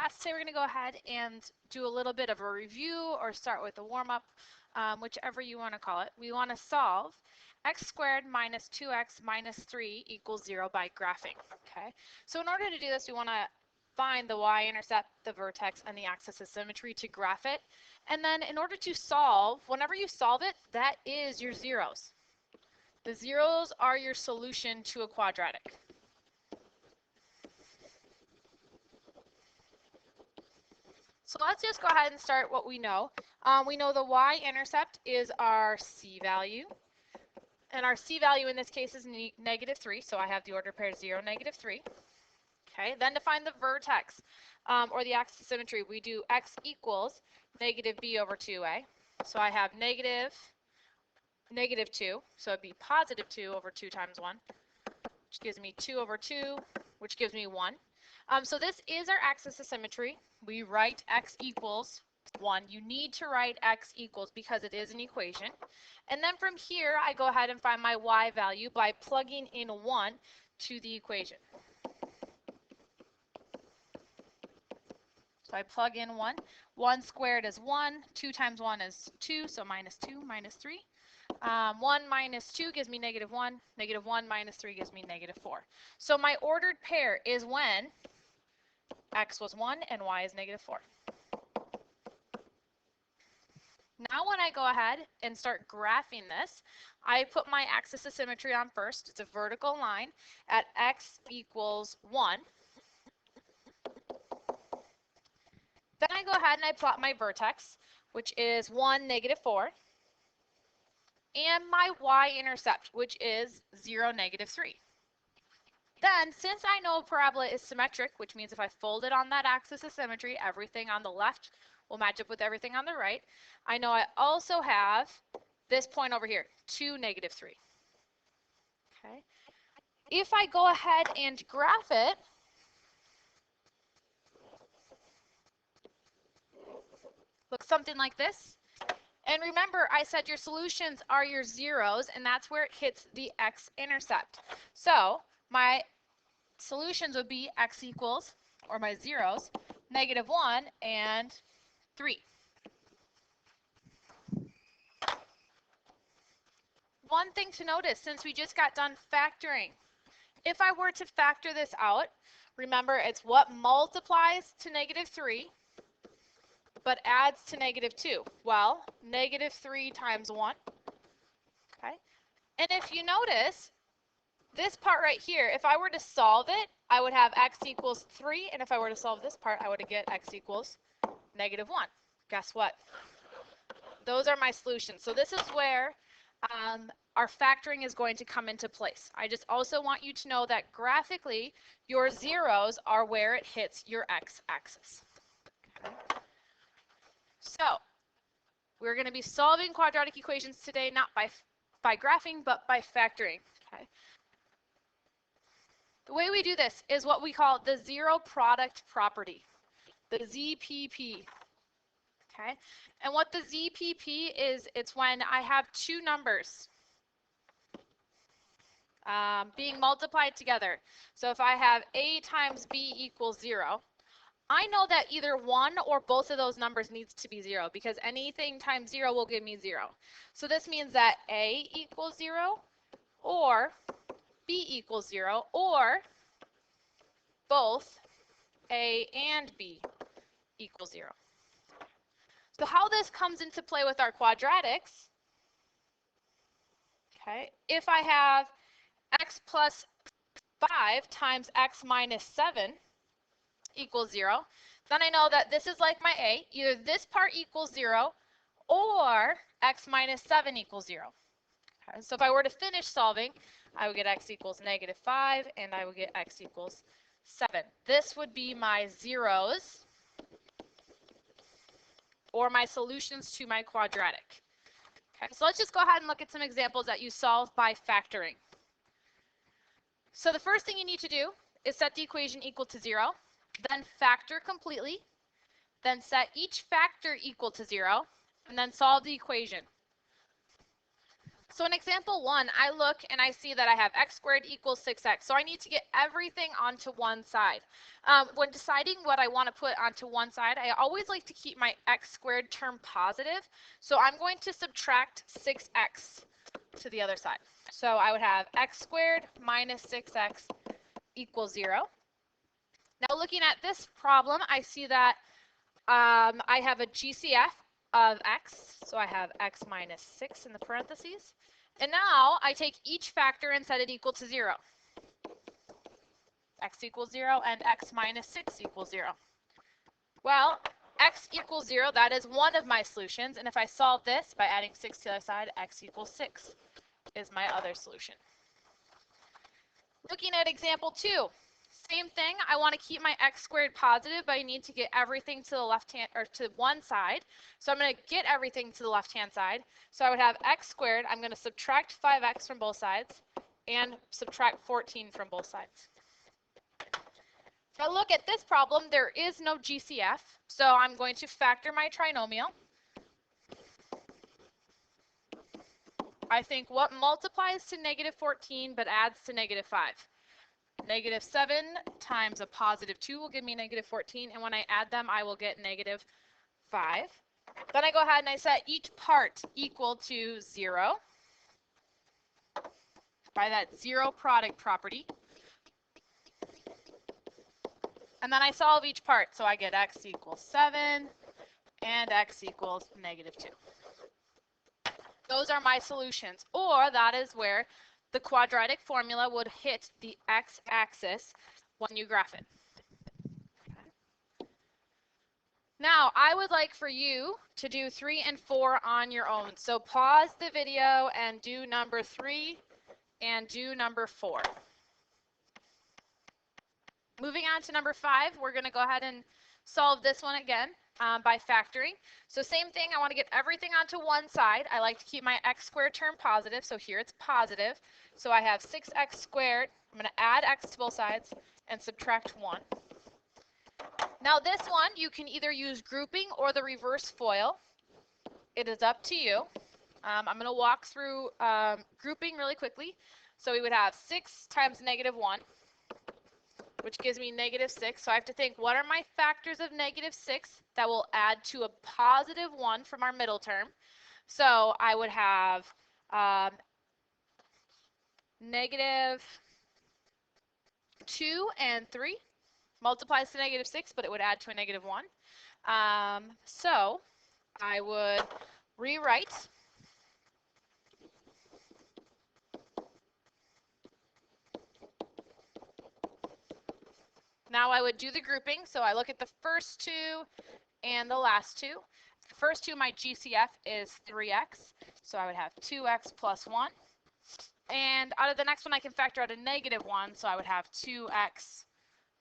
class, today we're going to go ahead and do a little bit of a review or start with a warm-up, whichever you want to call it. We want to solve x squared minus 2x minus 3 equals 0 by graphing. Okay, so in order to do this, we want to find the y-intercept, the vertex, and the axis of symmetry to graph it. And then in order to solve, whenever you solve it, that is your zeros. The zeros are your solution to a quadratic. So let's just go ahead and start what we know. We know the y-intercept is our c value. And our c value in this case is negative 3, so I have the order pair 0, negative 3. Okay, then to find the vertex, or the axis of symmetry, we do x equals negative b over 2a. So I have negative 2, so it'd be positive 2 over 2 times 1, which gives me 2 over 2, which gives me 1. So this is our axis of symmetry. We write x equals 1. You need to write x equals because it is an equation. And then from here, I go ahead and find my y value by plugging in 1 to the equation. So I plug in 1. 1 squared is 1. 2 times 1 is 2, so minus 2, minus 3. 1 minus 2 gives me negative 1. Negative 1 minus 3 gives me negative 4. So my ordered pair is when x was 1 and y is negative 4. Now when I go ahead and start graphing this, I put my axis of symmetry on first. It's a vertical line at x equals 1. Then I go ahead and I plot my vertex, which is 1, negative 4, and my y-intercept, which is 0, negative 3. Then, since I know a parabola is symmetric, which means if I fold it on that axis of symmetry, everything on the left will match up with everything on the right, I know I also have this point over here, 2, negative 3. Okay. If I go ahead and graph it, looks something like this. And remember, I said your solutions are your zeros, and that's where it hits the x-intercept. So my solutions would be x equals, or my zeros, negative 1 and 3. One thing to notice, since we just got done factoring, if I were to factor this out, remember it's what multiplies to negative 3 but adds to negative 2. Well, negative 3 times 1. Okay. And if you notice, this part right here, if I were to solve it, I would have x equals 3, and if I were to solve this part, I would get x equals negative 1. Guess what? Those are my solutions. So this is where our factoring is going to come into place. I just also want you to know that graphically, your zeros are where it hits your x-axis. Okay. So we're going to be solving quadratic equations today, not by graphing, but by factoring. Okay. The way we do this is what we call the zero product property, the ZPP. Okay. And what the ZPP is, it's when I have two numbers being multiplied together. So if I have a times b equals 0, I know that either one or both of those numbers needs to be 0 because anything times 0 will give me 0. So this means that a equals 0 or b equals 0 or both a and b equals 0. So how this comes into play with our quadratics, okay, if I have x plus 5 times x minus 7 equals 0, then I know that this is like my a, either this part equals 0 or x minus 7 equals 0. Okay, so if I were to finish solving, I would get x equals negative 5 and I would get x equals 7. This would be my zeros or my solutions to my quadratic. Okay, so let's just go ahead and look at some examples that you solve by factoring. So the first thing you need to do is set the equation equal to 0, then factor completely, then set each factor equal to 0, and then solve the equation. So in example 1, I look and I see that I have x squared equals 6x. So I need to get everything onto one side. When deciding what I want to put onto one side, I always like to keep my x squared term positive. So I'm going to subtract 6x to the other side. So I would have x squared minus 6x equals 0. Now looking at this problem, I see that I have a GCF of x, so I have x minus 6 in the parentheses. And now I take each factor and set it equal to 0. X equals 0 and x minus 6 equals 0. Well, x equals 0, that is one of my solutions. And if I solve this by adding 6 to the other side, x equals 6 is my other solution. Looking at example 2, same thing. I want to keep my x squared positive, but I need to get everything to the left hand, or to one side. So I'm going to get everything to the left hand side. So I would have x squared. I'm going to subtract 5x from both sides and subtract 14 from both sides. If I look at this problem, there is no GCF, so I'm going to factor my trinomial. I think what multiplies to negative 14 but adds to negative 5? Negative 7 times a positive 2 will give me negative 14, and when I add them, I will get negative 5. Then I go ahead and I set each part equal to 0 by that zero product property. And then I solve each part, so I get x equals 7 and x equals negative 2. Those are my solutions, or that is where the quadratic formula would hit the x-axis when you graph it. Now, I would like for you to do 3 and 4 on your own. So pause the video and do number 3 and do number 4. Moving on to number 5, we're going to go ahead and solve this one again by factoring. So same thing, I want to get everything onto one side. I like to keep my x squared term positive, so here it's positive. So I have 6x squared. I'm going to add x to both sides and subtract 1. Now this one, you can either use grouping or the reverse FOIL. It is up to you. I'm going to walk through grouping really quickly. So we would have 6 times negative 1, which gives me negative 6. So I have to think, what are my factors of negative 6 that will add to a positive 1 from our middle term? So I would have negative 2 and 3 multiplies to negative 6, but it would add to a negative 1. So I would rewrite Now I would do the grouping, so I look at the first 2 and the last 2. The first 2, my GCF is 3x, so I would have 2x plus 1. And out of the next one, I can factor out a negative 1, so I would have 2x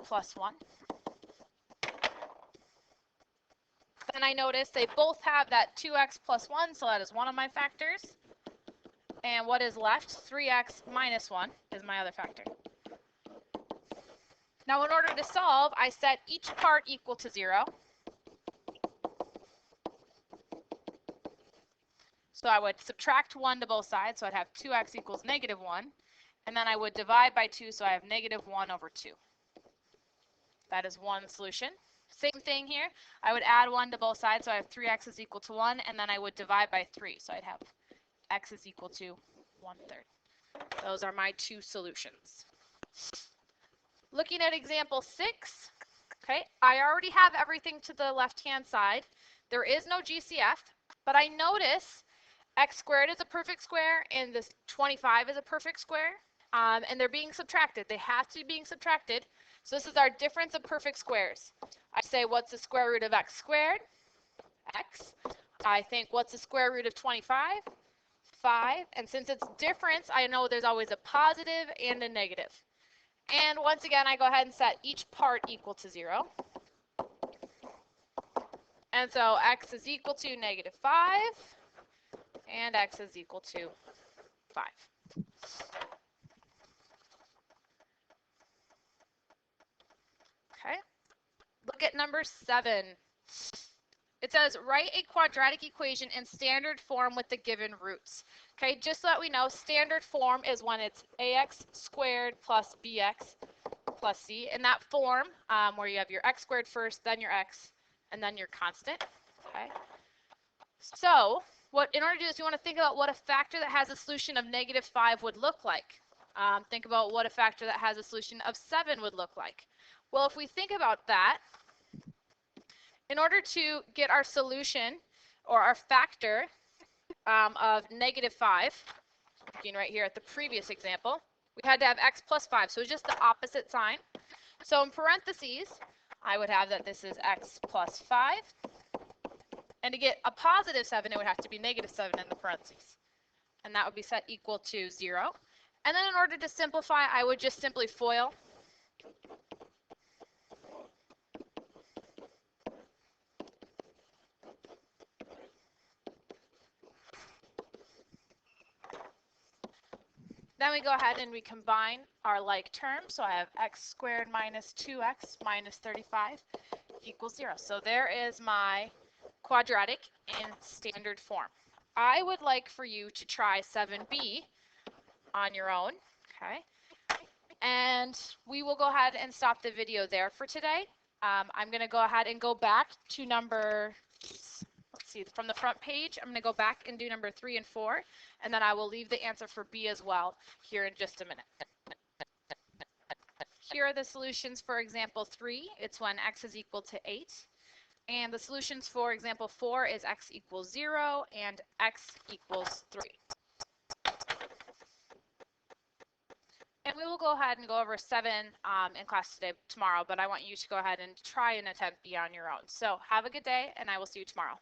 plus 1. Then I notice they both have that 2x plus 1, so that is one of my factors. And what is left? 3x minus 1 is my other factor. Now in order to solve, I set each part equal to 0. So I would subtract 1 to both sides, so I'd have 2x equals negative 1. And then I would divide by 2, so I have negative 1 over 2. That is one solution. Same thing here. I would add 1 to both sides, so I have 3x is equal to 1, and then I would divide by 3. So I'd have x is equal to 1/3. Those are my 2 solutions. Looking at example 6, okay, I already have everything to the left-hand side. There is no GCF, but I notice x squared is a perfect square and this 25 is a perfect square, and they're being subtracted. They have to be being subtracted. So this is our difference of perfect squares. I say, what's the square root of x squared? X. I think, what's the square root of 25? 5. And since it's difference, I know there's always a positive and a negative. And once again, I go ahead and set each part equal to 0. And so x is equal to negative 5, and x is equal to 5. Okay. Look at number 7. It says write a quadratic equation in standard form with the given roots. Okay, just so that we know, standard form is when it's ax squared plus bx plus c. In that form, where you have your x squared first, then your x, and then your constant. Okay. So, in order to do this, you want to think about what a factor that has a solution of -5 would look like. Think about what a factor that has a solution of 7 would look like. Well, if we think about that, in order to get our solution or our factor of -5, looking right here at the previous example, we had to have x plus 5, so it's just the opposite sign. So in parentheses, I would have that this is x plus 5, and to get a positive 7, it would have to be -7 in the parentheses, and that would be set equal to 0. And then in order to simplify, I would just simply FOIL. Then we go ahead and we combine our like terms. So I have x squared minus 2x minus 35 equals 0. So there is my quadratic in standard form. I would like for you to try 7b on your own, okay? And we will go ahead and stop the video there for today. I'm going to go ahead and go back to number, let's see, from the front page, I'm going to go back and do number 3 and 4, and then I will leave the answer for B as well here in just a minute. Here are the solutions for example 3. It's when x is equal to 8. And the solutions for example 4 is x equals 0 and x equals 3. And we will go ahead and go over 7 in class tomorrow, but I want you to go ahead and try and attempt B on your own. So have a good day, and I will see you tomorrow.